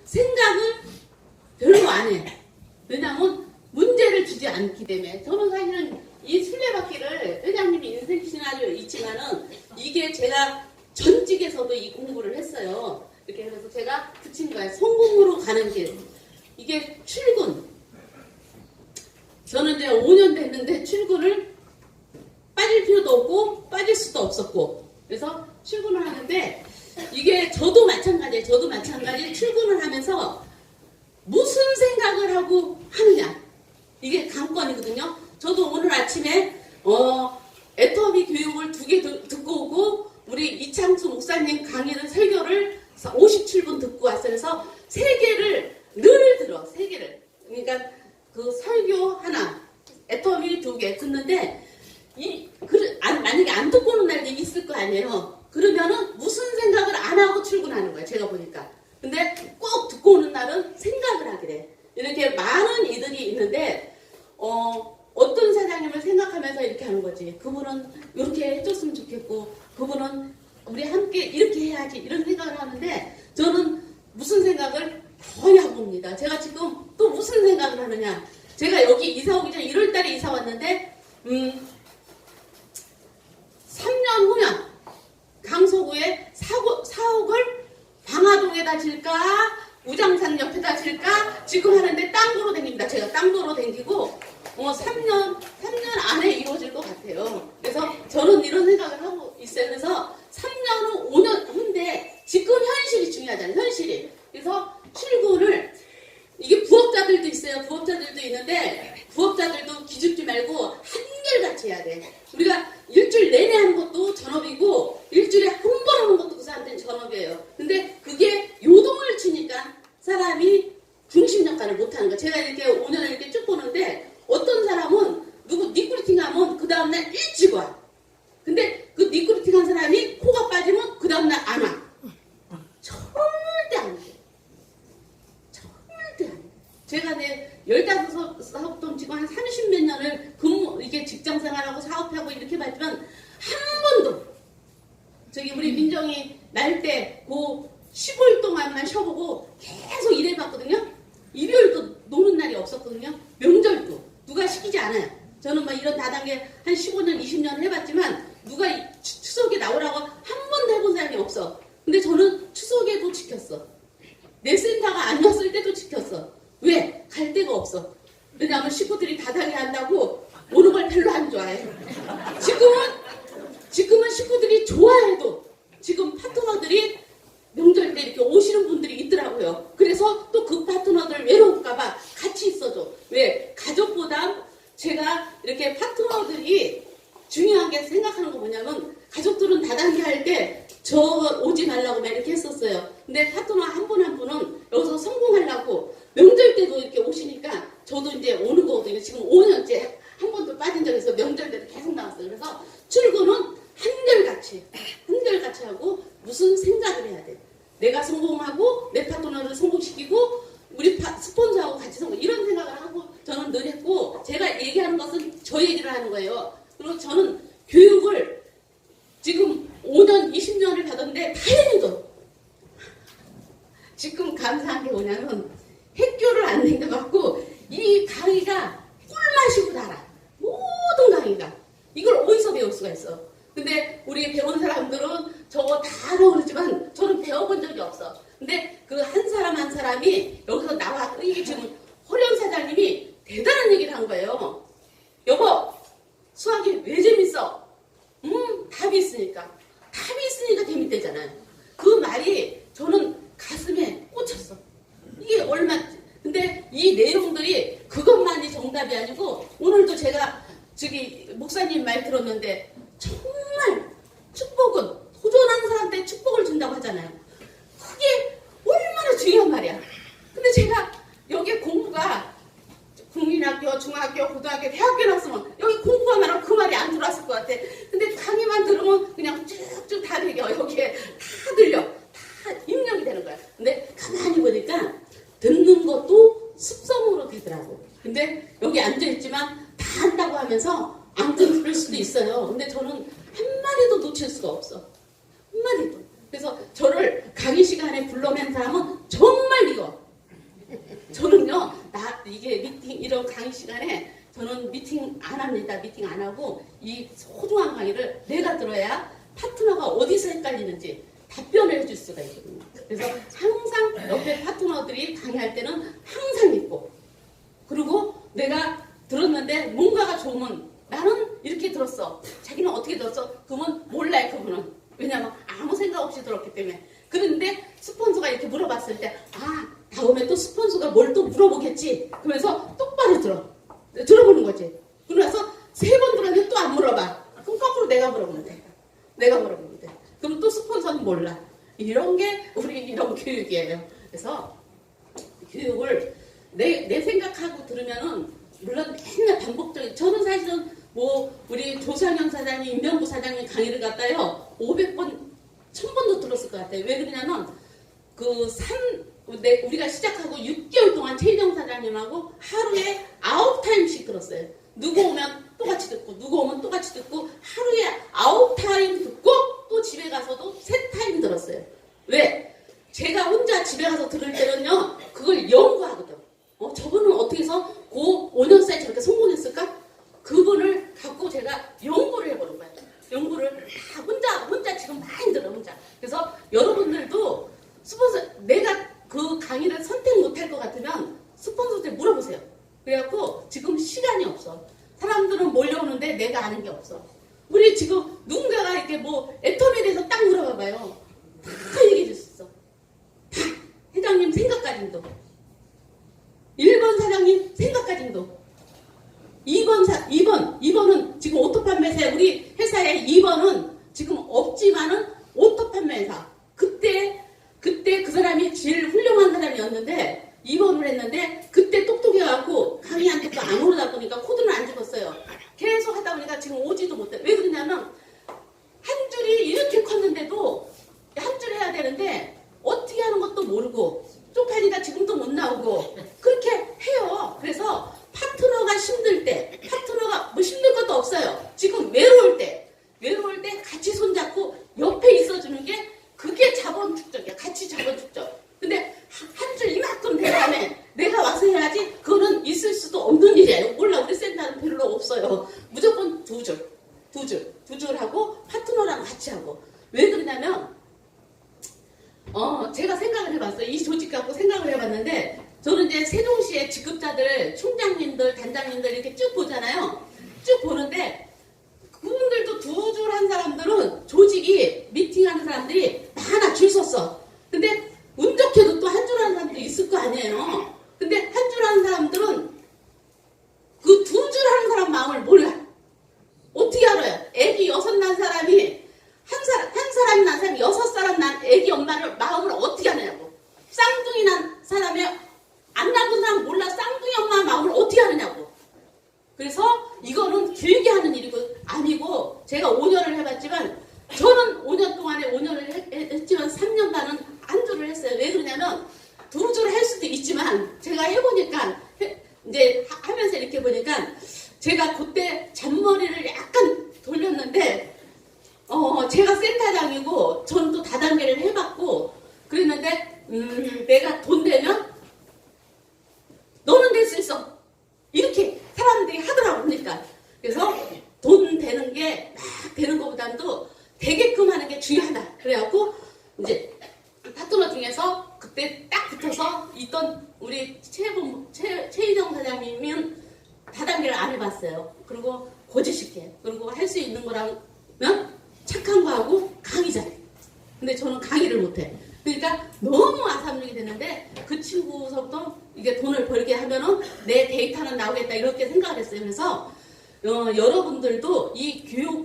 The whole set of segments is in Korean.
생각을 별로 안 해. 왜냐하면 문제를 주지 않기 때문에. 저는 사실은 이 술래받기를 회장님이 인생 시나리오 있지만은 이게 제가 전직에서도 이 공부를 했어요. 이렇게 해서 제가 붙인 거예요. 성공으로 가는 길. 이게 출근. 저는 이제 5년 됐는데 출근을 빠질 필요도 없고 빠질 수도 없었고. 그래서 출근을 하는데 이게 저도 마찬가지예요. 저도 마찬가지 출근을 하면서 무슨 생각을 하고 하느냐. 이게 관건이거든요. 저도 오늘 아침에 애터미 교육을 2개 듣고 오고 우리 이창수 목사님 강의를 설교를 57분 듣고 왔어요. 그래서 3개를 늘 들어. 3개를. 그러니까 그 설교 하나, 애터미 2개 듣는데 만약에 안 듣고 오는 날이 있을 거 아니에요. 그러면은 무슨 생각을 안 하고 출근하는 거예요. 제가 보니까. 근데 꼭 듣고 오는 날은 생각을 하게 돼. 이렇게 많은 이들이 있는데 어떤 사장님을 생각하면서 이렇게 하는 거지. 그분은 이렇게 해줬으면 좋겠고 그분은 우리 함께 이렇게 해야지 이런 생각을 하는데 저는 무슨 생각을 거의 하고 옵니다. 제가 지금 또 무슨 생각을 하느냐. 제가 여기 이사 오기 전에 1월달에 이사 왔는데 3년 후면 강서구에 사옥을 방화동에다 질까 우장산 옆에다 질까 지금 하는데 땅도로 댕깁니다. 제가 땅도로 댕기고 3년 안에 이루어질 것 같아요. 그래서 저는 이런 생각을 하고 있어요. 그래서 3년 후 5년 후인데 지금 현실이 중요하잖아요. 현실이. 그래서 출근을 이게 부업자들도 있어요. 부업자들도 있는데 부업자들도 기죽지 말고 한결같이 해야 돼. 우리가 일주일 내내 하는 것도 전업이고 일주일에 한 번 하는 것도 그 사람한테는 전업이에요. 근데 그게 요동을 치니까 사람이 중심 역할을 못하는 거야. 제가 이렇게 5년을 이렇게 쭉 보는데 어떤 사람은 누구 니꾸리팅 하면 그 다음날 일찍 와. 근데 그 니꾸리팅 한 사람이 코가 빠지면 그 다음날 안 와. 절대 안 돼. 절대 안 돼. 제가 내 15사업동 지금 한 30몇 년을 이게 직장 생활하고 사업하고 이렇게 봤지만 한 번도 저기 우리 민정이 날 때 그 15일 동안만 쉬어보고 계속 일해봤거든요. 일요일도 노는 날이 없었거든요. 명절도 누가 시키지 않아요. 저는 막 이런 다단계 한 15년 20년 해봤지만 누가 추석에 나오라고 한 번도 해본 사람이 없어. 근데 저는 추석에도 지켰어. 내 센터가 안 왔을 때도 지켰어. 왜? 갈 데가 없어. 왜냐하면 식구들이 다단계 한다고 오는 걸 별로 안 좋아해. 지금은 식구들이 좋아해도 지금 파트너들이 명절 때 이렇게 오시는 분들이 있더라고요. 그래서 또 그 파트너들 외로울까봐 같이 있어줘. 왜? 가족보다 제가 이렇게 파트너들이 중요하게 생각하는 거 뭐냐면 가족들은 다단계 할 때 저 오지 말라고 막 이렇게 했었어요. 근데 파트너 한 분 한 분은 여기서 성공하려고 명절 때도 이렇게 오시니까 저도 이제 오는 거거든요. 지금 5년째 한 번도 빠진 적이 없어서 명절 때도 계속 나왔어요. 그래서 출근은 한결같이 하고 무슨 생각을 해야 돼. 내가 성공하고 내 파트너를 성공시키고 우리 스폰서하고 같이 성공 이런 생각을 하고 저는 늘 했고 제가 얘기하는 것은 저 얘기를 하는 거예요. 그리고 저는 교육을 지금 5년 20년을 받았는데 다행히도 지금 감사한 게 뭐냐면 학교를 안 댕겨갖고 이 강의가 꿀맛이고 달아. 모든 강의가. 이걸 어디서 배울 수가 있어. 근데 우리 배운 사람들은 저거 다 알아 그러지만 저는 배워본 적이 없어. 근데 그 한 사람 한 사람이 여기서 나와 이게 지금 호련 사장님이 대단한 얘기를 한 거예요. 여보 수학이 왜 재밌어? 답이 있으니까. 답이 있으니까 재밌대잖아요. 그 말이 저는 가슴에 꽂혔어. 이게 얼마지? 근데 이 내용들이 그것만이 정답이 아니고 오늘도 제가 저기 목사님 말 들었는데 정말 축복은 도전하는 사람한테 축복을 준다고 하잖아요. 그게 얼마나 중요한 말이야. 근데 제가 여기 공부가 국민학교, 중학교, 고등학교, 대학교 나왔으면 여기 공부하면 그 말이 안 들어왔을 것 같아. 근데 강의만 들으면 그냥 쭉쭉 다 배겨. 여기에 다 들려. 다 입력이 되는 거야. 근데 가만히 보니까 듣는 것도 습성으로 되더라고. 근데 여기 앉아있지만 다 한다고 하면서 안 들을 수도 있어요. 근데 저는 한마디도 놓칠 수가 없어. 한마디도. 그래서 저를 강의 시간에 불러낸 사람은 정말 이거. 강의 시간에 저는 미팅 안 합니다. 미팅 안 하고 이 소중한 강의를 내가 들어야 파트너가 어디서 헷갈리는지 답변을 해줄 수가 있거든요. 그래서 항상 옆에 파트너들이 강의할 때는 항상 있고, 그리고 내가 들었는데 뭔가가 좋으면 나는 이렇게 들었어. 자기는 어떻게 들었어? 그러면 몰라요, 그분은. 왜냐면 아무 생각 없이 들었기 때문에. 그런데 스폰서가 이렇게 물어봤을 때, 아, 다음에 또 스폰서가 뭘 또 물어보겠지. 그러면서 똑바로 들어보는 거지. 그러고 나서 3번 들었는데 또 안 물어봐. 그럼 거꾸로 내가 물어보면 돼. 내가 물어보면 돼. 그럼 또 스폰서는 몰라. 이런 게 우리 이런 교육이에요. 그래서 교육을 내 생각하고 들으면은 물론 맨날 반복적인, 저는 사실은 뭐 우리 조상현 사장님, 임명구 사장님 강의를 갖다요 500번, 1000번도 들었을 것 같아요. 왜 그러냐면 우리가 시작하고 6개월 동안 최희정 사장님하고 하루에 9타임씩 들었어요. 누구 오면 똑같이 듣고, 누구 오면 똑같이 듣고, 하루에 9타임 듣고 또 집에 가서도 3타임 들었어요. 왜? 제가 혼자 집에 가서 들을 때는요, 그걸 연구하거든. 저분은 어떻게 해서 그 5년 사이에 저렇게 성공했을까? 그분을 갖고 제가 연구를 해보는 거예요. 연구를 다 혼자 지금 많이 들어, 혼자. 그래서 여러분들도 스폰서, 내가 그 강의를 선택 못할 것 같으면 스폰서한테 물어보세요. 그래갖고 지금 시간이 없어. 사람들은 몰려오는데 내가 아는 게 없어. 우리 지금 누군가가 이렇게 뭐 애텀에 대해서 딱 물어봐봐요. 다 얘기해 줄 수 있어. 다. 회장님 생각까지도. 1번 사장님 생각까지도. 2번은 지금 오토 판매사, 우리 회사의 2번은 지금 없지만은 오토 판매사. 그때 그 사람이 제일 훌륭한 사람이었는데 2번을 했는데 그때 똑똑해갖고 강의 안 듣고 안 오르다 보니까 코드는 안 집었어요. 계속 하다 보니까 지금 오지도 못해. 왜 그러냐면 한 줄이 이렇게 컸는데도 한 줄 해야 되는데 어떻게 하는 것도 모르고 쪽팔리다 지금도 못 나오고 그렇게 해요. 그래서 파트너가 힘들 때, 파트너가 뭐 힘들 것도 없어요. 지금 외로울 때 같이 손잡고 옆에 있어주는 게 그게 자본 축적이야. 같이 자본 축적. 근데 한 줄 이만큼 된 다음에 내가 와서 해야지, 그거는 있을 수도 없는 일이에요. 몰라, 우리 센터는 별로 없어요. 무조건 두 줄 하고 파트너랑 같이 하고. 왜 그러냐면 제가 생각을 해봤어요. 이 조직 갖고 생각을 해봤는데, 저는 이제 세종시의 직급자들, 총장님들, 단장님들 이렇게 쭉 보잖아요. 쭉 보는데 그분들도 두 줄 한 사람들은 조직이 미팅하는 사람들이 많아, 줄 섰어. 근데 운 좋게도 또 한 줄 하는 사람도 있을 거 아니에요. 근데 한 줄 하는 사람들은 그 두 줄 하는 사람 마음을 몰라. 어떻게 알아요? 애기 6 난 사람이 한 사람이 난 사람이 6사람 난 애기 엄마를 마음을 어떻게 하느냐고. 쌍둥이 난 사람이 안 낳은 사람 몰라. 쌍둥이 엄마 마음을 어떻게 하느냐고. 그래서 이거는 길게 하는 일이고 아니고, 제가 5년을 해봤지만, 저는 5년 동안에 5년을 했지만 3년 반은 한 줄을 했어요. 왜 그러냐면 두 줄을 할 수도 있지만 제가 해보니까 이제 하면서 이렇게 보니까 제가 그때 잔머리를 약간 돌렸는데, 제가 센터장이고 저는 또 다단계를 해봤고 그랬는데, 내가 돈 되면 너는 될 수 있어 이렇게 사람들이 하더라고. 그러니까 그래서 돈 되는 게 막 되는 것보다도 되게끔 하는 게 중요하다. 그래갖고 이제 파트너 중에서 그때 딱 붙어서 있던 우리 최희정 사장님은 다단계를 안 해봤어요. 그리고 고지식해. 그리고 할 수 있는 거라면 착한 거 하고 강의 잘해. 근데 저는 강의를 못해. 그러니까 너무 아삼육이 되는데, 그 친구서부터 이게 돈을 벌게 하면은 내 데이터는 나오겠다 이렇게 생각을 했어요. 그래서 여러분들도 이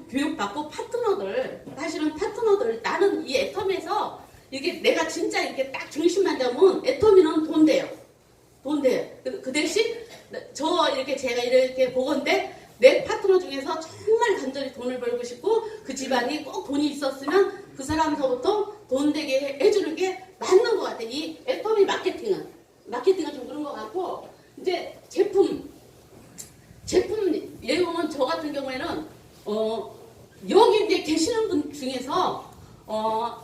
교육받고 파트너들, 사실은 파트너들, 나는 이 애텀에서 이게 내가 진짜 이렇게 딱 중심만 잡으면 애터미는 돈 돼요. 돈 돼. 그 대신 저 이렇게 제가 이렇게 보건데 내 파트너 중에서 정말 간절히 돈을 벌고 싶고 그 집안이 꼭 돈이 있었으면 그 사람서부터 돈 되게 해주는 게 맞는 것 같아. 이 애터미 마케팅은 좀 그런 것 같고, 이제 제품 내용은 저 같은 경우에는 여기 이제 계시는 분 중에서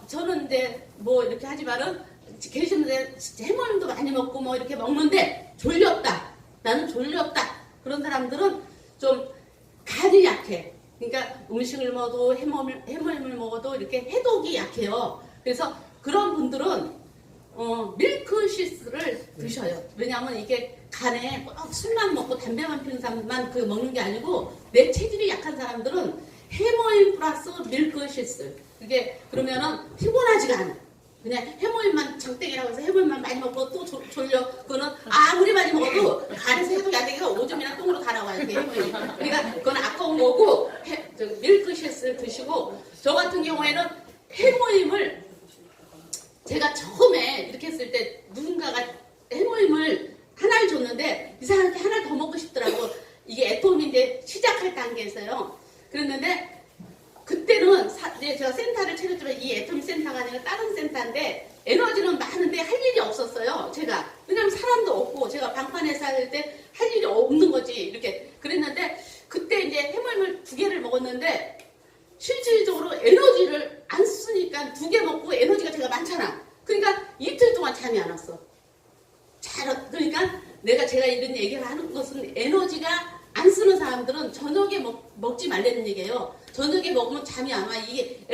저는 이제 뭐 이렇게 하지만은 계시는데 해머님도 많이 먹고 뭐 이렇게 먹는데 졸렸다. 나는 졸렸다. 그런 사람들은 좀 간이 약해. 그러니까 음식을 먹어도 해모임을 먹어도 이렇게 해독이 약해요. 그래서 그런 분들은 밀크시스를 드셔요. 왜냐하면 이게 간에 꼭 술만 먹고 담배만 피우는 사람만 그 먹는 게 아니고 내 체질이 약한 사람들은 해모임 플러스 밀크시스. 이게 그러면은 피곤하지가 않아. 그냥 해모임만 장땡이라고 해서 해모임만 많이 먹고 또 졸려. 그거는 아무리 많이 먹어도 간에서 해독이 안 되니까 오줌이나 똥으로 다 나와요. 해모임. 그러니까 그건 아까운 거고 밀크시스를 드시고 저 같은 경우에는 해모임을 제가 처음에 이렇게 했을 때 누군가가 해모임을 하나를 줬는데 이 사람한테 하나를 더 먹고 싶더라고. 이게 애톰인데 시작할 단계에서요. 그랬는데 그때는 제가 센터를 차렸지만 이 애톰 센터가 아니라 다른 센터인데 에너지는 많은데 할 일이 없었어요. 제가. 왜냐면 사람도 없고 제가 방판에서 할 때 할 일이 없는 거지. 이렇게 그랬는데 그때 이제 해모임을 2개를 먹었는데 실질적으로 에너지를 안 쓰니까 2개 먹고 에너지가 제가 많잖아. 그러니까 이틀 동안 잠이 안 왔어. 그러니까 제가 이런 얘기를 하는 것은 에너지가 안 쓰는 사람들은 저녁에 먹지 말라는 얘기예요. 저녁에 먹으면 잠이 안 와. 이게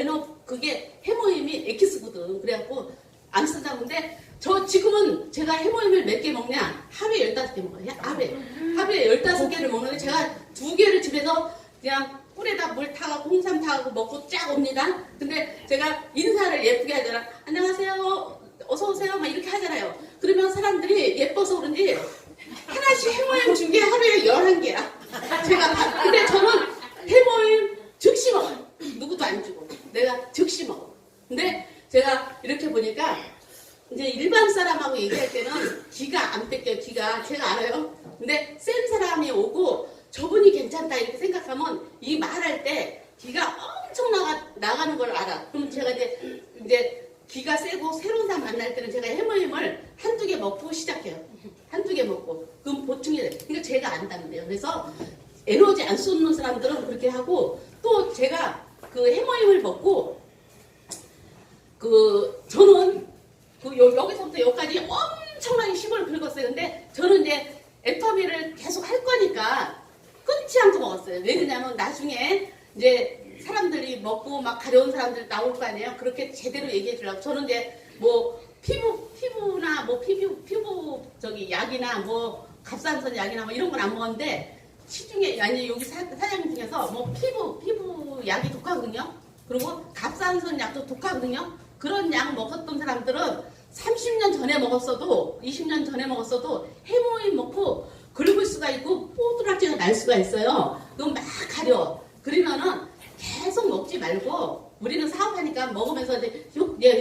그게 해모임이 엑기스거든. 그래갖고 안 쓴다고. 근데 저 지금은 제가 해모임을 몇 개 먹냐? 하루에 15개 먹어요. 하루에 15개를 먹는데 제가 2개를 집에서 그냥 꿀에다 물 타가고 홍삼 타가고 먹고 쫙 옵니다. 근데 제가 인사를 예쁘게 하잖아. 안녕하세요. 어서 오세요. 막 이렇게 하잖아요. 그러면 사람들이 예뻐서 그런지 하나씩 해모임 준 게 하루에 11개야. 근데 저는 해모임 즉시 먹어요. 누구도 안 주고. 내가 즉시 먹어. 근데 제가 이렇게 보니까 이제 일반 사람하고 얘기할 때는 기가 안 뺏겨요. 기가. 제가 알아요. 근데 센 사람이 오고 저분이 괜찮다 이렇게 생각하면 이 말할 때 기가 엄청 나가는 걸 알아. 그럼 제가 이제 기가 세고 새로운 사람 만날 때는 제가 해모임을 1~2개 먹고 시작해요. 1~2개 먹고. 그럼 보충이 돼요. 그러니까 제가 안다는데요. 그래서 에너지 안 쏟는 사람들은 그렇게 하고 또 제가 그 해모임을 먹고 저는 여기서부터 여기까지 엄청나게 시골을 긁었어요. 근데 저는 이제 애터미를 계속 할 거니까 끊지 않고 먹었어요. 왜 그러냐면 나중에 이제 사람들이 먹고 막 가려운 사람들 나올 거 아니에요. 그렇게 제대로 얘기해 주려고. 저는 이제 뭐 피부나 뭐 피부 약이나 뭐 갑상선 약이나 뭐 이런 건 안 먹었는데 시중에 아니 여기 사장님 중에서 뭐 피부 약이 독하거든요. 그리고 갑상선 약도 독하거든요. 그런 약 먹었던 사람들은 30년 전에 먹었어도 20년 전에 먹었어도 해모임 먹고 긁을 수가 있고 뽀드락지가 날 수가 있어요. 그럼 막 가려. 그러면은 계속 먹지 말고 우리는 사업하니까 먹으면서 이제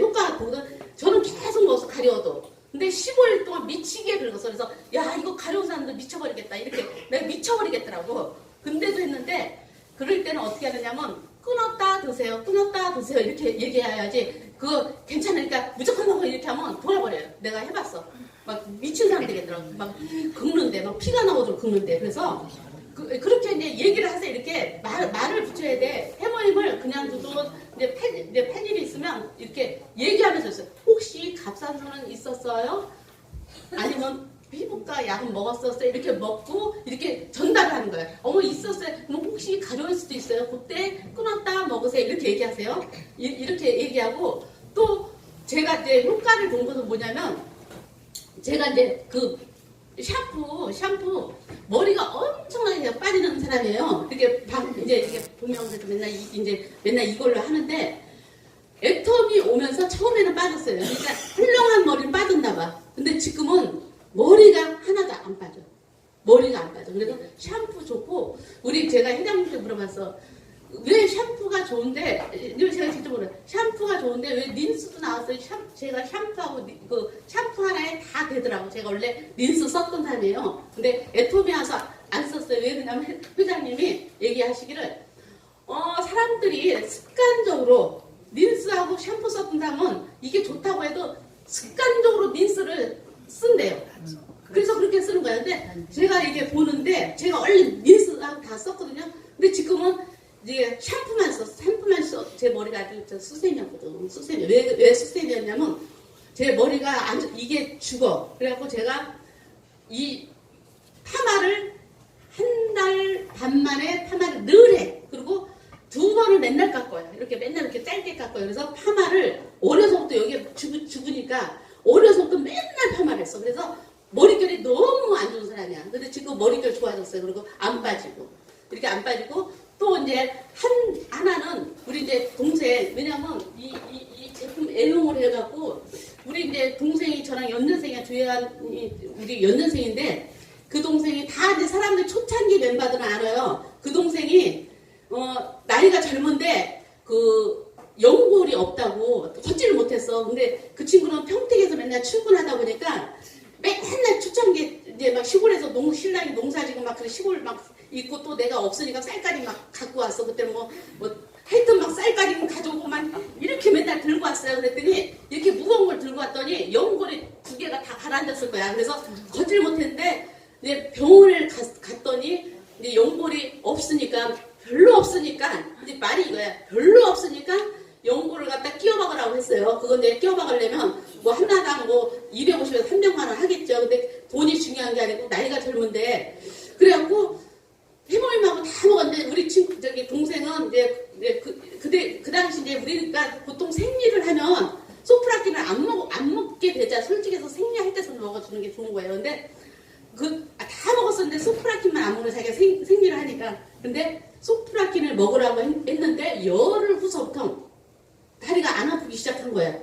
효과가 보거든. 저는 계속 먹어서 가려워도. 근데 15일 동안 미치게 긁었어. 그래서 야 이거 가려운 사람들 미쳐버리겠다. 이렇게 내가 미쳐버리겠더라고. 근데도 했는데 그럴 때는 어떻게 하느냐면 끊었다 드세요. 끊었다 드세요. 이렇게 얘기해야지. 그거 괜찮으니까 무조건 먹어 이렇게 하면 돌아버려요. 내가 해봤어. 막 미친 사람 되겠더라고. 막 긁는데 막 피가 나오도록 긁는데. 그래서 그렇게 이제 얘기를 하세요. 이렇게 말을 붙여야 돼. 해모임을 그냥 줘도 이제 팔 일이 있으면 이렇게 얘기하면서 있어요. 혹시 갑상선은 있었어요? 아니면 피부과 약은 먹었었어요? 이렇게 먹고 이렇게 전달을 하는 거예요. 어머 있었어요. 그럼 혹시 가려울 수도 있어요. 그때 끊었다 먹으세요. 이렇게 얘기하세요. 이렇게 얘기하고 또 제가 이제 효과를 본 것은 뭐냐면 제가 이제 그 샴푸 머리가 엄청나게 빠지는 사람이에요. 이렇게 이제 보면 맨날 이걸로 하는데 애텀이 오면서 처음에는 빠졌어요. 그러니까 훌륭한 머리는 빠졌나 봐. 근데 지금은 머리가 하나도 안 빠져. 머리가 안 빠져. 그래서 샴푸 좋고 제가 회장님한테 물어봤어. 왜 샴푸가 좋은데 제가 직접 물어요. 샴푸가 좋은데 왜 린스도 나왔어요. 제가 샴푸하고 샴푸 하나에 다 되더라고. 제가 원래 린스 썼던 사람이에요. 근데 애톰이 와서 안 썼어요. 왜 그러냐면 회장님이 얘기하시기를 사람들이 습관적으로 린스하고 샴푸 썼던 사람은 이게 좋다고 해도 습관적으로 린스를 쓴대요. 그래서 그렇게 쓰는 거예요. 근데 제가 이게 보는데 제가 얼른 린스하고 다 썼거든요. 근데 지금은 이제 샴푸만 써. 제 머리가 아주 수세미였거든. 수세미. 왜 수세미였냐면 제 머리가 이게 죽어. 그래갖고 제가 이 파마를 한 달 반 만에 파마를 늘 해. 그리고 2번을 맨날 깎아요. 이렇게 맨날 이렇게 짧게 깎아요. 그래서 파마를 어려서부터 여기에 죽으니까 어려서부터 맨날 파마를 했어. 그래서 머릿결이 너무 안 좋은 사람이야. 근데 지금 머릿결 좋아졌어요. 그리고 안 빠지고. 이렇게 안 빠지고 또 이제 하나는 우리 이제 동생, 왜냐면 이 제품 애용을 해갖고 우리 이제 동생이 저랑 연년생이야. 우리 연년생인데 그 동생이 다 이제 사람들 초창기 멤버들은 알아요. 그 동생이 나이가 젊은데 그 연골이 없다고 걷지를 못했어. 근데 그 친구는 평택에서 맨날 출근하다 보니까 맨날 초창기 이제 막 시골에서 신랑이 농사지고 막 그 시골 막 있고 또 내가 없으니까 쌀가리 막 갖고 왔어. 그때 뭐 하여튼 막 쌀가리 가져오고 막 이렇게 맨날 들고 왔어요. 그랬더니 이렇게 무거운 걸 들고 왔더니 연골이 2개가 다 가라앉았을 거야. 그래서 걷지를 못했는데 이제 병원을 갔더니 이제 연골이 없으니까 별로 없으니까 이제 말이 이거야. 별로 없으니까 연골을 갖다 끼워 박으라고 했어요. 그건 이제 끼워 박으려면 뭐 하나당 뭐 250에서 300만 원 하겠죠. 근데 돈이 중요한 게 아니고 나이가 젊은데 그래갖고 해모임하고 다 먹었는데 우리 친구 동생은 이제 그 당시 이제 우리가 보통 생리를 하면 소프라킨을 안 먹게 되자 솔직해서 생리할 때서 먹어주는 게 좋은 거예요. 근데 다 먹었었는데 소프라킨만 안 먹는 자기가 생리를 하니까. 근데 소프라킨을 먹으라고 했는데 열흘 후서부터 다리가 안 아프기 시작한 거예요.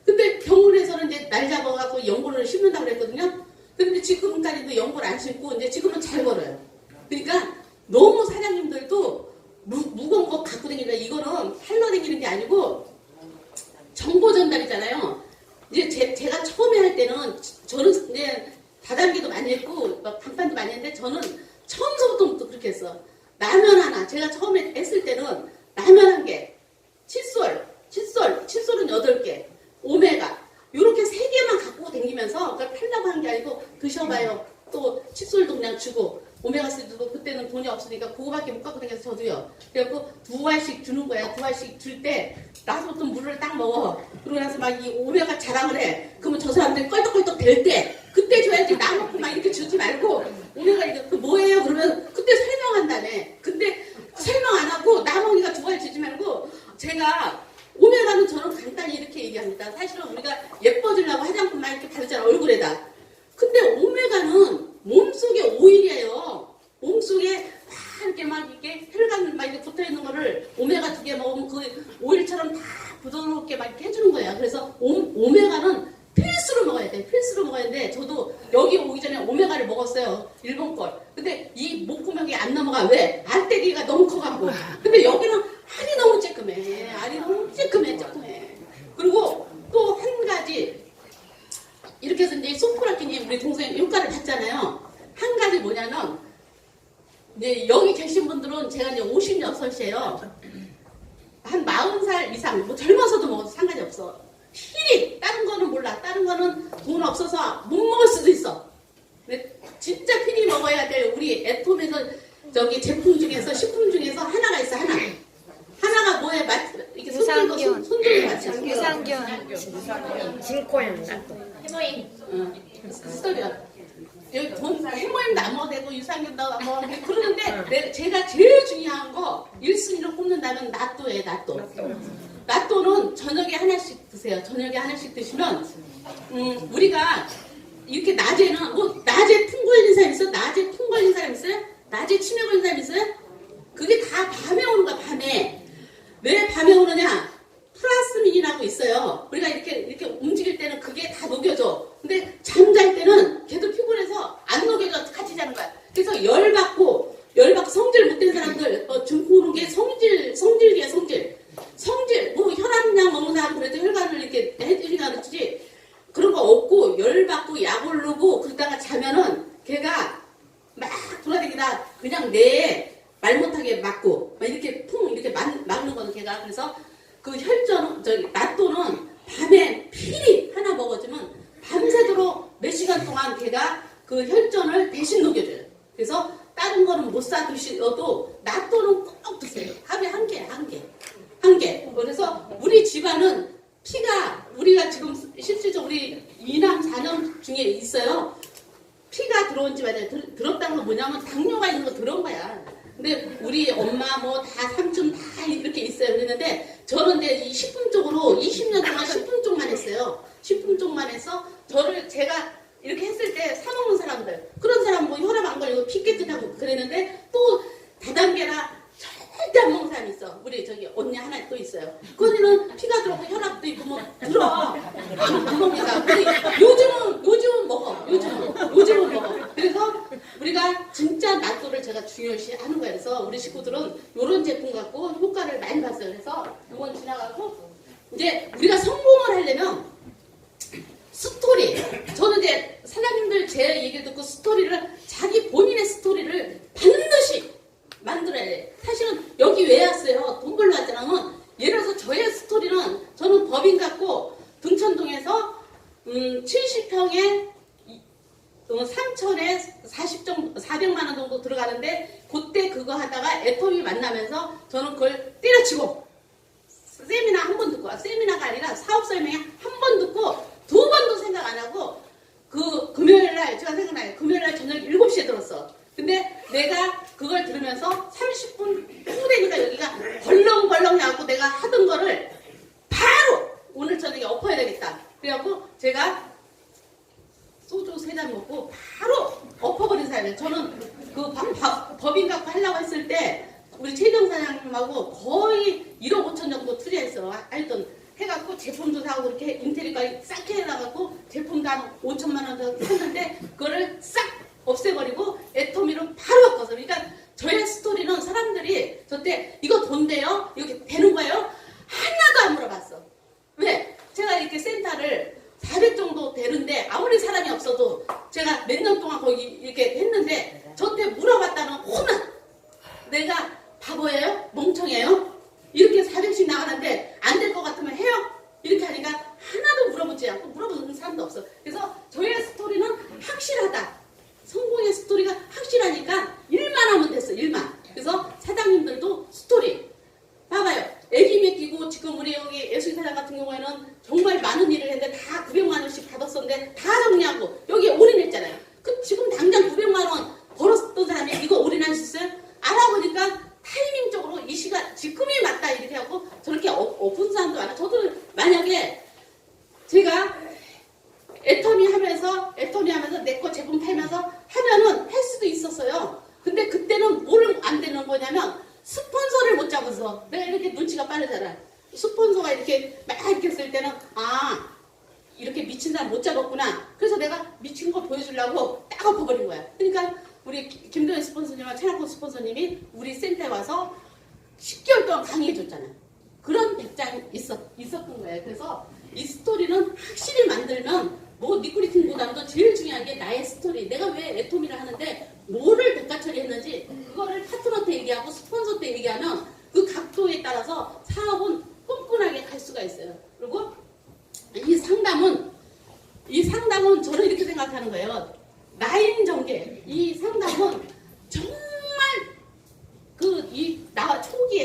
근데 병원에서는 이제 날 잡아갖고 연골을 심는다고 그랬거든요. 근데 지금까지도 연골 안 심고 이제 지금은 잘 걸어요. 그러니까 너무 사장님들도 무거운 거 갖고 다니니까 이거는 팔러 다니는 게 아니고 정보 전달이잖아요. 이제 제가 처음에 할 때는 저는 이제 다단계도 많이 했고 막 단판도 많이 했는데 저는 처음서부터 그렇게 했어. 라면 하나, 제가 처음에 했을 때는 라면 1개, 칫솔은 8개, 오메가 요렇게 3개만 갖고 다니면서 그걸 팔라고 한 게 아니고 드셔봐요. 또 칫솔도 그냥 주고 오메가3도 그때는 돈이 없으니까 그거밖에 못 갖고 다녀서 저도요. 그래갖고 2알씩 주는 거야. 2알씩 줄 때 나서부터 물을 딱 먹어. 그러고 나서 막 이 오메가 자랑을 해. 그러면 저 사람들이 껄떡껄떡 될 때 그때 줘야지. 나놓고 막 이렇게 주지 말고 오메가 이거 그 뭐예요? 그러면 그때 설명한다며. 근데 설명 안 하고 나머지가 2알 주지 말고 제가 오메가는 저는 간단히 이렇게 얘기합니다. 사실은 우리가 예뻐지려고 화장품 막 이렇게 바르잖아. 얼굴에다. 근데 오메가는 몸속에 오일이에요. 몸속에 막 이렇게 혈관 막 이렇게 붙어 있는 거를 오메가 2개 먹으면 그 오일처럼 다 부드럽게 막 이렇게 해주는 거예요. 그래서 오메가는 필수로 먹어야 돼. 필수로 먹어야 되는데 저도 여기 오기 전에 오메가를 먹었어요. 일본 걸. 근데 이 목구멍이 안 넘어가. 왜? 알떼기가 너무 커갖고. 근데 여기는 알이 너무 쬐끔해. 알이 너무 쬐끔해. 그리고 또 한 가지 이렇게 해서 이제 소프라킨이 우리 동생이 효과를 봤잖아요. 한 가지 뭐냐면 이제 여기 계신 분들은 제가 이제 56이에요. 한 40살 이상 뭐 젊어서도 먹어도 상관이 없어. 필히 다른 거는 몰라. 다른 거는 돈 없어서 못 먹을 수도 있어. 근데 진짜 필히 먹어야 될 우리 애톰에서 저기 제품 중에서 식품 중에서 하나가 있어. 하나가 뭐에 이렇게 손들고 맞춰. 유산균. 진코엠. 해모임. 스토리야. 여기 해모임도 안 먹어도 되고 유산균도 안 먹어도 되고 그러는데 제가 제일 중요한 거 1순위로 꼽는다면 나또예요. 나또는 저녁에 하나씩 드세요. 저녁에 하나씩 드시면 우리가 이렇게 낮에는 뭐 낮에 풍 걸린 사람 있어요? 낮에 풍 걸린 사람 있어요? 낮에 치매 걸린 사람 있어요? 그게 다 밤에 오는 거야. 밤에. 왜 밤에 오느냐? 플라스민이라고 있어요. 우리가 이렇게 움직일 때는 그게 다 녹여줘. 근데 잠잘 때는 걔도 피곤해서 안 녹여줘. 같이 자는 거야. 그래서 열받고 성질 못된 사람들 중풍 오는 게 성질이야. 성질 뭐 혈압약 먹는 사람 그래도 혈관을 이렇게 해주니까 그렇지. 그런 거 없고 열받고 약 오르고 그러다가 자면은 걔가 막 돌아다니다 그냥 내 말 못하게 맞고 막 이렇게 이렇게 막는 거는 걔가. 그래서 그 나또는 밤에 필히 하나 먹어주면 밤새도록 몇 시간 동안 걔가 그 혈전을 대신 녹여줘요. 그래서 다른 거는 못 사 드셔도 나또는 꼭 드세요. 하루에 한 개. 그래서 우리 집안은 피가 우리가 지금 실질적으로 우리 2남 4녀 중에 있어요. 피가 들어온지 맞아요. 들었다는 건 뭐냐면 당뇨가 있는 거 들어온 거야. 근데 우리 엄마 뭐 다 삼촌 다 이렇게 있어요. 그랬는데 저는 이제 이 식품 쪽으로 20년 동안 식품 쪽만 했어요. 식품 쪽만 해서 제가 이렇게 했을 때 사먹는 사람들, 그런 사람 뭐 혈압 안 걸리고 피 깨끗하고 그랬는데 또 다단계나 절대 안 먹는 사람이 있어. 우리 저기 언니 하나 또 있어요. 그 언니는 피가 들어오고 혈압도 있고 뭐 들어. 안 먹는다. 근데 요즘은 먹어. 요즘은 먹어. 그래서 우리가 진짜 낮도를 제가 중요시 하는 거예요. 그래서 우리 식구들은 이런 제품 갖고 효과를 많이 봤어요. 그래서 이건 지나가고 이제 우리가 성공을 하려면 스토리. 저는 이제 사장님들 제 얘기 듣고 자기 본인의 스토리를 반드시 만들어야 돼. 사실은 여기 왜 왔어요? 돈 벌러 왔잖아. 예를 들어서 저의 스토리는 저는 법인 갖고 등천동에서 70평에 3천에 400만 원 정도 들어가는데 그때 그거 하다가 애터미 만나면서 저는 그걸 때려치고 세미나 한 번 듣고 세미나가 아니라 사업 설명회 한 번 듣고 두 번도 생각 안 하고 그 금요일날 제가 생각나요. 금요일날 저녁 7시에 들었어. 근데 내가 그걸 들으면서 30분 후 되니까 여기가 벌렁벌렁 나고 내가 하던 거를 바로 오늘 저녁에 엎어야 되겠다. 그래갖고 제가 소주 3잔 먹고 바로 엎어버린 사람이에요. 저는 그 법인 갖고 하려고 했을 때 우리 최정 사장님하고 거의 1억 5천 정도 투자했어. 하여튼 해갖고 제품도 사고 그렇게 인테리어까지 싹 해놔갖고 제품도 한 5천만 원 정도 샀는데 그거를 싹 없애버리고 애터미로 바로 바꿔서. 그러니까 저의 스토리는 사람들이 저때 이거 돈 돼요? 이렇게 되는 거예요? 하나도 안 물어봤어. 왜? 제가 이렇게 센터를 400 정도 되는데 아무리 사람이 없어도 제가 몇 년 동안 거기 이렇게 했는데 저때 물어봤다는 혼은 내가 바보예요? 멍청해요? 이렇게 400씩 나가는데 안 될 것 같으면 해요? 이렇게 하니까 하나도 물어보지 않고 물어보는 사람도 없어. 그래서 저의 스토리는 확실하다. 성공의 스토리가 확실하니까 일만 하면 됐어. 일만. 그래서 사장님들도 스토리 봐봐요. 애기 맡기고 지금 우리 여기 예술사장 같은 경우에는 정말 많은 일을 했는데 다 900만 원씩 받았었는데 다 정리하고 여기 올인했잖아요. 지금 당장 900만 원 벌었던 사람이 이거 올인할 수 있어요? 알아보니까 타이밍적으로 이 시간 지금이 맞다 이렇게 하고 저렇게 엎은 사람도 많아. 저도 만약에 제가 애터미 하면서 내 거 제품 팔면서 하면은 할 수도 있었어요. 근데 그때는 뭘 안 되는 거냐면 스폰서를 못 잡아서 내가 이렇게 눈치가 빠르잖아. 스폰서가 이렇게 막 이렇게 했을 때는 이렇게 미친 사람 못 잡았구나. 그래서 내가 미친 거 보여주려고 딱 엎어버린 거야. 그러니까 우리 김동현 스폰서님과 최낙호 스폰서님이 우리 센터에 와서 10개월 동안 강의해줬잖아. 그런 백장이 있었던 거예요. 그래서 이 스토리는 확실히 만들면 뭐 니꾸리팅보다도 제일 중요한 게 나의 스토리. 내가 왜 애토미를 하는데 뭐를 대가 처리했는지 그거를 파트너한테 얘기하고 스폰서한테 얘기하면 그 각도에 따라서 사업은 끈끈하게 갈 수가 있어요. 그리고 이 상담은 저는 이렇게 생각하는 거예요. 라인 전개. 이 상담은 정말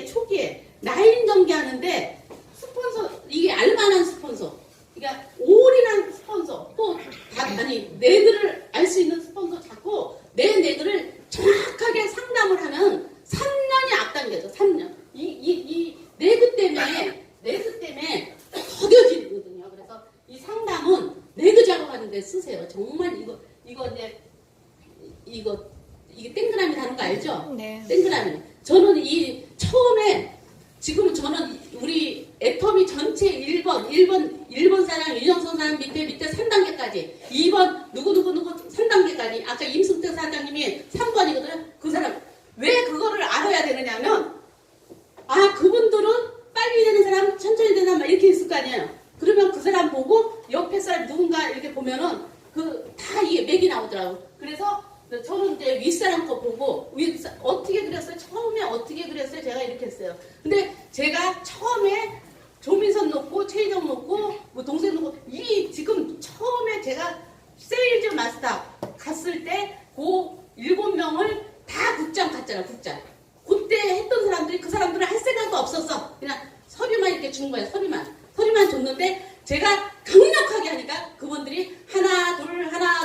초기에 라인 전개하는데 스폰서, 이게 알만한 스폰서, 그러니까 올인한 스폰서, 또 내들을 알 수 있는 스폰서 잡고 내 내들을 정확하게 상담을 하면 3년이 앞당겨져. 3년. 이 내그 때문에 더뎌지거든요. 그래서 이 상담은 내그 작업하는데 쓰세요. 정말 이게 땡그라미 다는 거 알죠? 네. 땡그라미. 저는 저는 우리 애터미 전체 1번 사장, 윤영선 사장 밑에 3단계까지, 2번 누구 3단계까지, 아까 임승태 사장님이 3번이거든요. 그 사람, 왜 그거를 알아야 되느냐면, 그분들은 빨리 되는 사람, 천천히 되는 사람, 이렇게 있을 거 아니에요. 그러면 그 사람 보고, 옆에 사람 누군가 이렇게 보면은, 다 이게 맥이 나오더라고. 그래서, 저는 이제 윗사람 거 보고 어떻게 그렸어요? 처음에 어떻게 그렸어요? 제가 이렇게 했어요. 근데 제가 처음에 조민선 놓고 최희정 놓고 뭐 동생 놓고 지금 처음에 제가 세일즈 마스터 갔을 때 그 7명을 다 국장 갔잖아. 국장. 그때 했던 사람들이 그 사람들은 할 생각도 없었어. 그냥 서류만 이렇게 준 거예요. 서류만 줬는데 제가 강력하게 하니까 그분들이 하나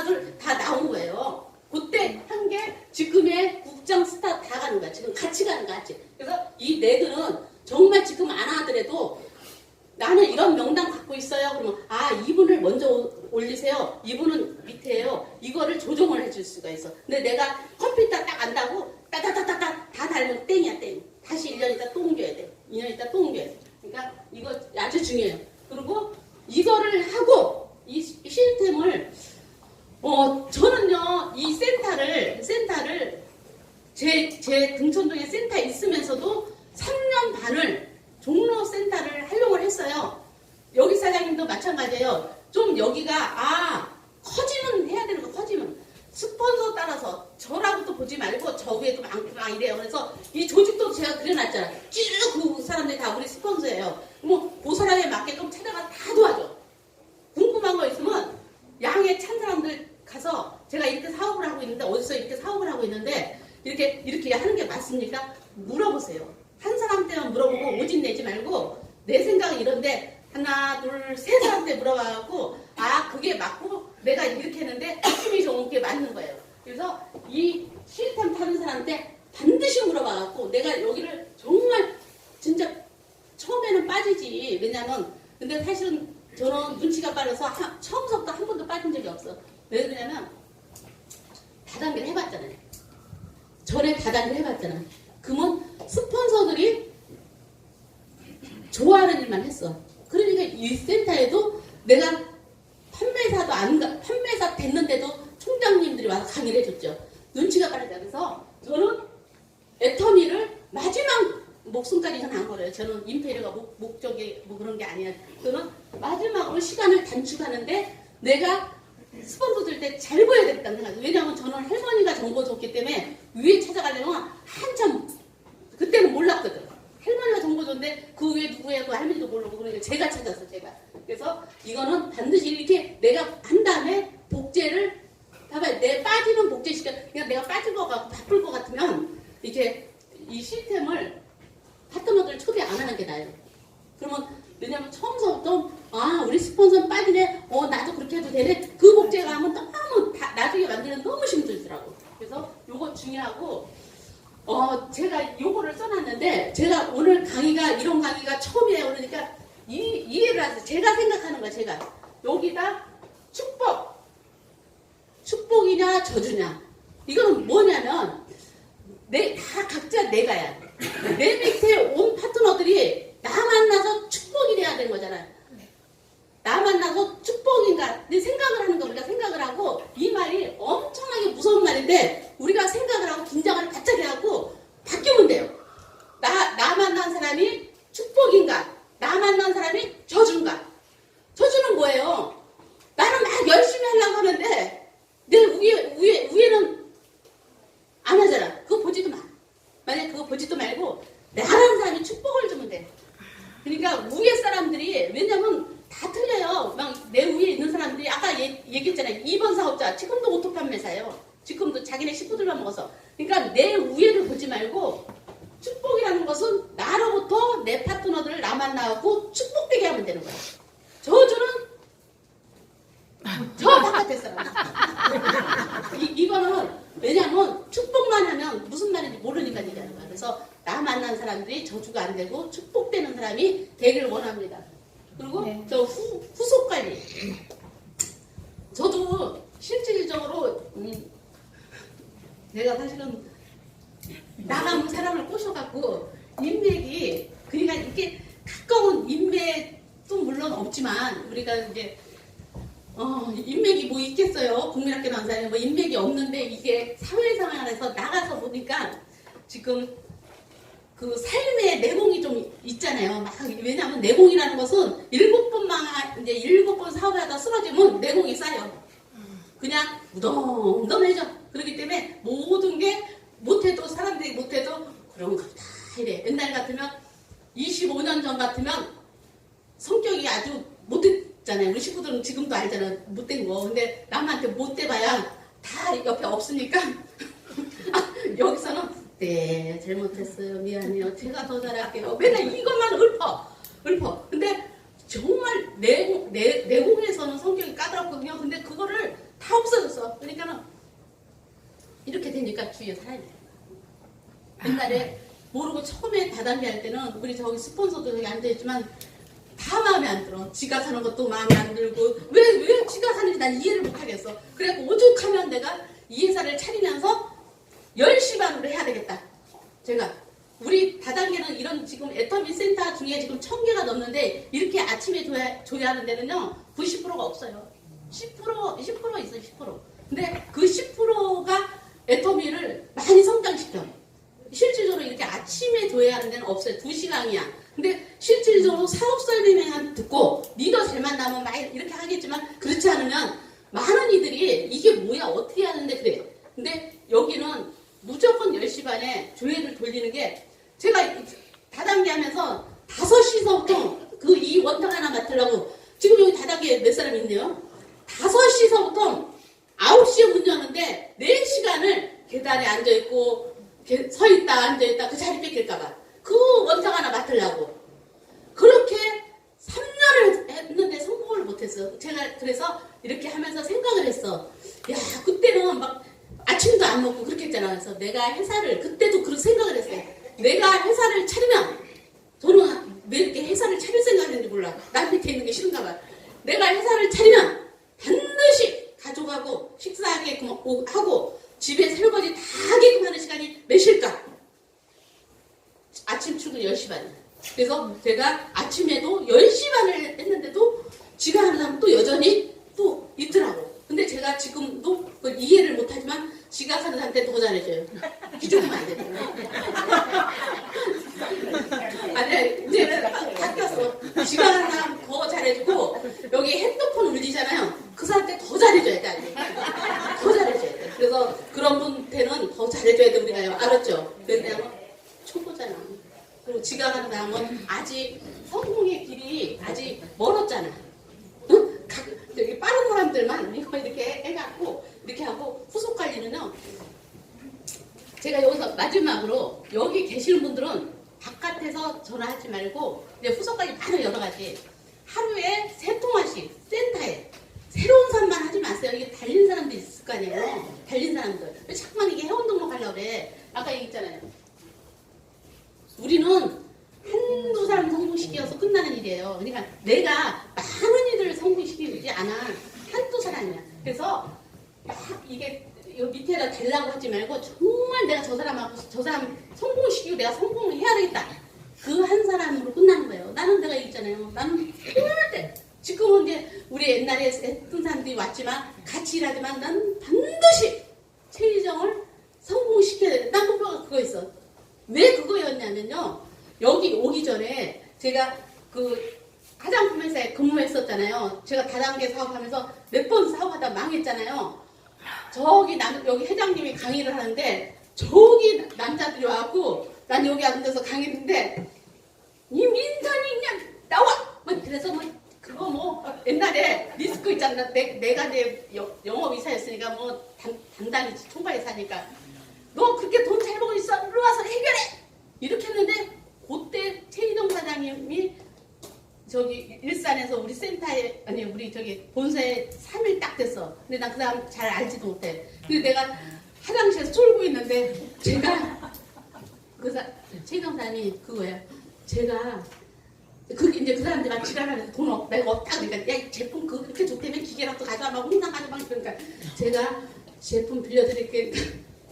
둘 다 나온 거예요. 수가 있어. 근데 내가 컴퓨터 딱 안다고 따다다다다 다 달면 땡이야 땡. 다시 1년 있다 또 옮겨야 돼. 2년 있다 또 옮겨야 돼. 그러니까 이거 아주 중요해요. 그리고 이거를 하고 이 시스템을 저는요 이 센터를 제 등촌동에 센터 있으면서도 3년 반을 종로 센터를 활용을 했어요. 여기 사장님도 마찬가지예요. 좀 여기가 커지면 해야 되는 거 커지면 스폰서 따라서 저라고 또 보지 말고 저 위에도 많고 막 이래요. 그래서 이 조직도 제가 그려놨잖아요. 쭉 그 사람들이 다 우리 스폰서예요. 뭐 그 사람에 맞게끔 찾아가 다 도와줘. 궁금한 거 있으면 양에 찬 사람들 가서 제가 이렇게 사업을 하고 있는데 어디서 이렇게 사업을 하고 있는데 이렇게 하는 게 맞습니까? 물어보세요. 한 사람한테만 물어보고 오진 내지 말고 내 생각은 이런데 하나 둘 세 사람한테 물어봐갖고 그게 맞고 내가 이렇게 했는데 힘이 좋은 게 맞는 거예요. 그래서 이 시스템 타는 사람한테 반드시 물어봐갖고 내가 여기를 정말 진짜 처음에는 빠지지. 왜냐면 근데 사실은 저는 눈치가 빠르서 처음부터 한 번도 빠진 적이 없어. 왜 그러냐면 다단계를 해봤잖아요. 전에 다단계를 해봤잖아. 그러면 스폰서들이 좋아하는 일만 했어. 그러니까 이 센터에도 내가 판매사 됐는데도 총장님들이 와서 강의를 해줬죠. 눈치가 빠르다. 그래서 저는 애터미를 마지막 목숨까지 한 거예요. 저는 임페리어가 목적이 뭐 그런 게 아니야. 저는 마지막으로 시간을 단축하는데 내가 스폰서 줄 때 잘 보여야 되겠다는 생각이에요. 왜냐하면 저는 할머니가 정보 줬기 때문에 위에 찾아가려면 한참 그때는 몰랐거든. 할머니가 정보 줬는데 그 위에 누구야 그 할머니도 모르고 그러니까 제가 찾았어 제가. 그래서 이거는 반드시 이렇게 내가 한 다음에 복제를 봐봐요. 내 빠지는 복제시켜. 그냥 내가 빠질 것 같고 바쁠 것 같으면 이렇게 이 시스템을 파트너들 초대 안 하는 게 나아요. 그러면 왜냐면 처음부터 우리 스폰서 빠지네. 나도 그렇게 해도 되네. 그 복제가 하면 너무 나중에 만들면 너무 힘들더라고. 그래서 요거 중요하고 제가 요거를 써놨는데 제가 오늘 강의가 이런 강의가 처음이에요. 그러니까 이해를 하세요. 제가 생각하는 거야. 제가 여기다 축복이냐 저주냐 이거는 뭐냐면 다 각자 내가야. 내 밑에 온 파트너들이 나 만나서 축복이 돼야 되는 거잖아요. 나 만나서 축복인가 내 생각을 하는 거 우리가 생각을 하고 이 말이 엄청나게 무서운 말인데 우리가 생각을 하고 긴장을 바짝 해갖고 바뀌면 돼요. 나 만난 사람이 축복인가 나 만난 사람이 저주인가. 저주는 뭐예요? 나는 막 열심히 하려고 하는데 내 위에는 안 하잖아. 그거 보지도 마. 만약 그거 보지도 말고 나라는 사람이 축복을 주면 돼. 그러니까 위에 사람들이 왜냐면 다 틀려요. 막 내 위에 있는 사람들이 아까 얘기했잖아요. 2번 사업자 지금도 오토 판매사예요. 지금도 자기네 식구들만 먹어서. 그러니까 내 위에를 보지 말고 축복이라는 것은 나로부터 내 파트너들을 나 만나고 축복되게 하면 되는 거야. 저주는 저 바깥에 사람. 이거는 왜냐면 축복만 하면 무슨 말인지 모르니까 얘기하는 거야. 그래서 나 만난 사람들이 저주가 안 되고 축복되는 사람이 되길 원합니다. 그리고 저 후속 관리. 저도 실질적으로 내가 사실은 나가면 사람을 꼬셔갖고 인맥이 그러니까 이렇게 가까운 인맥도 물론 없지만 우리가 이제 인맥이 뭐 있겠어요. 국민학교 나온 사람이 뭐 인맥이 없는데 이게 사회생활에서 나가서 보니까 지금 그 삶의 내공이 좀 있잖아요. 왜냐하면 내공이라는 것은 7번 사업하다 쓰러지면 내공이 쌓여. 그냥 무덤무덤해져. 그렇기 때문에 모든 게 못해도 사람들이 못해도 그런가 보다 이래. 옛날 같으면 25년 전 같으면 성격이 아주 못됐잖아요. 우리 식구들은 지금도 알잖아. 못된 거. 근데 남한테 못돼봐야 다 옆에 없으니까 여기서는 네 잘못했어요. 미안해요. 제가 더 잘할게요. 맨날 이것만 읊어. 근데 정말 내공에서는 성격이 까다롭거든요. 근데 그거를 다 없어졌어. 그러니까는 이렇게 되니까 주위에 살아야 돼요. 옛날에 모르고 처음에 다단계 할 때는 우리 저기 스폰서도 여기 앉아있지만 다 마음에 안 들어. 지가 사는 것도 마음에 안 들고 왜 지가 사는지 난 이해를 못하겠어. 그래갖고 오죽하면 내가 이 회사를 차리면서 10시 반으로 해야 되겠다. 제가 우리 다단계는 이런 지금 애터미 센터 중에 지금 1000개가 넘는데 이렇게 아침에 줘야 하는 데는요 90%가 없어요. 10% 있어요. 10%. 근데 그 10%가 애터미를 많이 성장시켜. 실질적으로 이렇게 아침에 줘야 하는 데는 없어요. 2시간이야. 근데 실질적으로 사업 설명만 듣고 리더 잘 만나면 막 이렇게 하겠지만 그렇지 않으면 많은 이들이 이게 뭐야 어떻게 하는데 그래. 근데 여기는 무조건 10시 반에 조회를 돌리는 게 제가 다단계 하면서 5시서부터 그 이 원탕 하나 맡으려고 지금 여기 다단계에 몇 사람이 있네요. 5시서부터 9시에 문 여는데 4시간을 계단에 앉아있고 서 있다 앉아있다 그 자리 뺏길까봐 그 원탕 하나 맡으려고 그렇게 3년을 했는데 성공을 못했어. 제가 그래서 이렇게 하면서 생각을 했어. 야 그때는 막 아침도 안 먹고 그렇게 했잖아. 그래서 내가 회사를 그때도 그런 생각을 했어요. 내가 회사를 차리면 저는 왜 이렇게 회사를 차릴 생각했는지 몰라. 남 밑에 있는 게 싫은가 봐. 내가 회사를 차리면 반드시 가족하고 식사하게끔 하고 집에 설거지 다 하게끔 하는 시간이 몇일까? 아침 출근 10시 반이야. 그래서 제가 아침에도 10시 반을 했는데도 지가 하는 사람 또 여전히 또 있더라고. 근데 제가 지금도 그걸 이해를 못하지만 지각하는 사람한테 더 잘해줘요. 기죽으면 안 되더라고요. 아니, 이제 바뀌었어. 지각하는 사람 더 잘해주고, 여기 핸드폰 울리잖아요. 그 사람한테 더 잘해줘야 돼. 더 잘해줘야 돼. 그래서 그런 분한테는 더 잘해줘야 돼, 우리가요. 알았죠? 왜냐면 초보잖아. 그리고 지각하는 사람은 아직 성공의 길이 아직 멀었잖아. 응? 여기 빠른 사람들만 이거 이렇게 해갖고 이렇게 하고 후속 관리는요. 제가 여기서 마지막으로 여기 계시는 분들은 바깥에서 전화하지 말고 이제 후속 관리 많은 여러 가지 하루에 3통화씩 센터에 새로운 사람만 하지 마세요. 이게 달린 사람도 있을 거 아니에요. 달린 사람들. 자꾸만 이게 회원 등록하려고 그래. 아까 얘기했잖아요. 우리는 한두 사람 성공시켜서 끝나는 일이에요. 그러니까 내가 많은 일을 성공시키지 않아. 한두 사람이야. 그래서 막 이게 요 밑에다 대려고 하지 말고 정말 내가 저 사람하고 저 사람 성공시키고 내가 성공을 해야 되겠다. 그 한 사람으로 끝나는 거예요. 나는 내가 얘기했잖아요. 나는 그때 지금은 이제 우리 옛날에 했던 사람들이 왔지만 같이 일하지만 난 반드시 최희정을 성공시켜야 돼. 난 목표가 그거였어. 왜 그거였냐면요. 여기 오기 전에 제가 그 화장품 회사에 근무했었잖아요. 제가 다단계 사업하면서 몇 번 사업하다 망했잖아요. 저기 여기 회장님이 강의를 하는데 저기 남자들이 와갖고 난 여기 앉아서 강의했는데 이 민선이 그냥 나와! 뭐 그래서 뭐 그거 뭐 옛날에 리스크 있잖아. 내가 내 영업이사였으니까 뭐 단단히 총괄이사니까 너 그렇게 돈 잘 벌고 있어. 일로 와서 해결해! 이렇게 했는데 그때 최희동 사장님이 저기 일산에서 우리 센터에 아니 우리 저기 본사에 3일 딱 됐어. 근데 난 그 사람 잘 알지도 못해. 근데 내가 화장실에서 쫄고 있는데 제가 최희동 사장님이 그거예요. 제가 그게 이제 그 사람들만 지랄하면서 돈 내가 없다 그러니까 야 제품 그렇게 좋다며 기계라도 가져와 막 혼나 가져와 그러니까 제가 제품 빌려드릴게.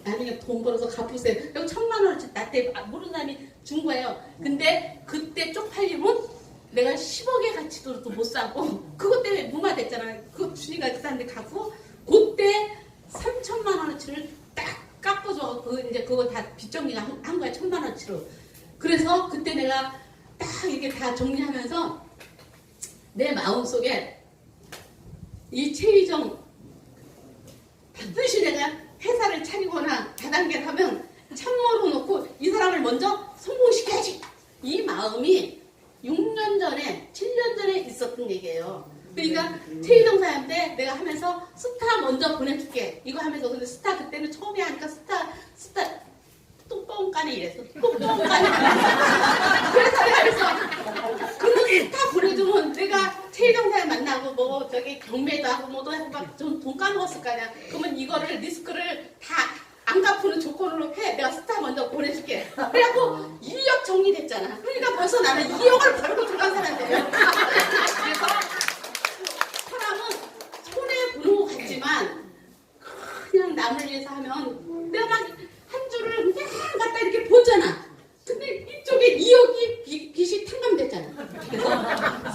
나중에 돈 벌어서 갚으세요. 여기 1000만 원어치 나한테 모르는 사람이 준 거예요. 근데 그때 쪽팔리면 내가 10억의 가치도 못 사고 그것 때문에 무마됐잖아. 그거 주니까 그 사람한테 갖고 그때 3천만 원어치를 딱 깎아줘. 이제 그거 다 빚정리가 한 거야. 1000만 원어치로. 그래서 그때 내가 딱 이렇게 다 정리하면서 내 마음속에 이 최희정 반드시 내가 회사를 차리거나 다단계를 하면 참모로 놓고 이 사람을 먼저 성공시켜야지. 이 마음이 6년 전에 7년 전에 있었던 얘기예요. 그러니까 최희정 사한테 내가 하면서 스타 먼저 보내줄게 이거 하면서 근데 스타 그때는 처음에 하니까 스타 똥뻥까네 이랬어. 똥뻥까네. 그래서 그런 스타 보내주면 내가 최희정 사에 만나고 뭐 저기 경매도 하고 뭐도 하고 막 돈 까먹었을 거 아니야. 그러면 이거를 리스크를 다 안 갚는 조건으로 해. 내가 스타 먼저 보내줄게. 그래갖고 2억 정리됐잖아. 그러니까 벌써 나는 2억을 벌고 들어간 사람이에요. 그래서 사람은 손해 보는 것 같지만 그냥 남을 위해서 하면 내가 막 한 줄을 그냥 갖다 이렇게 보잖아. 근데 이쪽에 2억이 빚이 탕감됐잖아. 그래서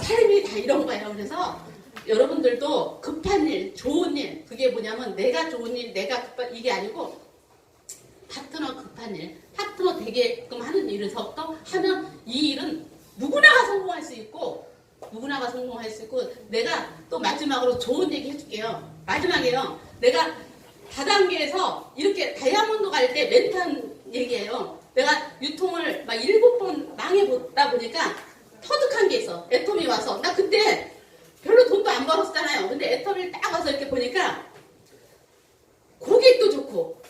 삶이 다 이런 거예요. 그래서 여러분들도 급한 일, 좋은 일, 그게 뭐냐면 내가 좋은 일, 내가 급한 이게 아니고 파트너 급한 일, 파트너 되게끔 하는 일에서부터 하면 이 일은 누구나가 성공할 수 있고 누구나가 성공할 수 있고 내가 또 마지막으로 좋은 얘기 해줄게요. 마지막에요. 내가 다단계에서 이렇게 다이아몬드 갈 때 멘트한 얘기예요. 내가 유통을 막 7번 망해보다 보니까 터득한 게 있어. 애텀이 와서. 나 그때 별로 돈도 안 벌었잖아요. 근데 애텀이 딱 와서 이렇게 보니까 고객도 좋고